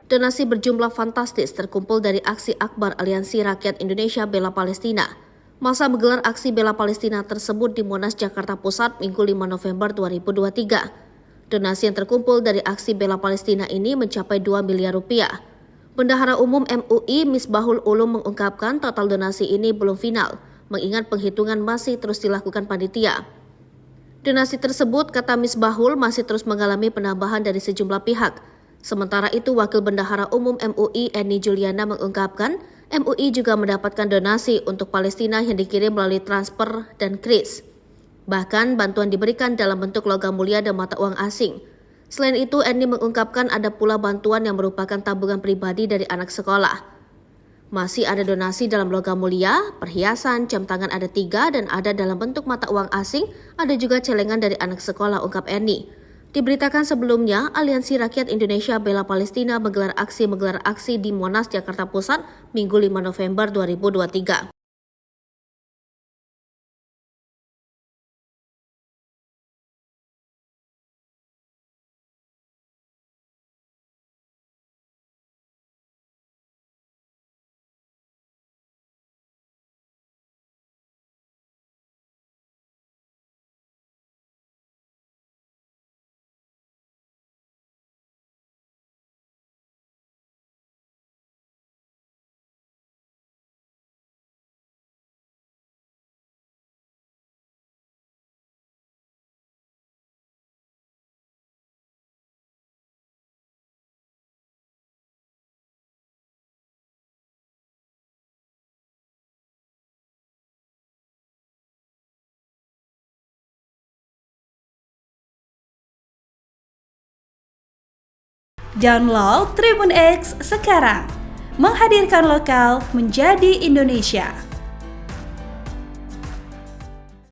Donasi berjumlah fantastis terkumpul dari aksi akbar Aliansi Rakyat Indonesia Bela Palestina. Masa menggelar aksi Bela Palestina tersebut di Monas, Jakarta Pusat, Minggu 5 November 2023. Donasi yang terkumpul dari aksi Bela Palestina ini mencapai 2 miliar rupiah. Bendahara Umum MUI Misbahul Ulum mengungkapkan total donasi ini belum final, mengingat penghitungan masih terus dilakukan panitia. Donasi tersebut, kata Misbahul, masih terus mengalami penambahan dari sejumlah pihak. Sementara itu, Wakil Bendahara Umum MUI Eni Juliana mengungkapkan, MUI juga mendapatkan donasi untuk Palestina yang dikirim melalui transfer dan kris. Bahkan, bantuan diberikan dalam bentuk logam mulia dan mata uang asing. Selain itu, Eni mengungkapkan ada pula bantuan yang merupakan tabungan pribadi dari anak sekolah. Masih ada donasi dalam logam mulia, perhiasan, jam tangan ada 3 dan ada dalam bentuk mata uang asing, ada juga celengan dari anak sekolah, ungkap Eni. Diberitakan sebelumnya, Aliansi Rakyat Indonesia Bela Palestina menggelar aksi di Monas, Jakarta Pusat, Minggu 5 November 2023. Download Tribun X sekarang, menghadirkan lokal menjadi Indonesia.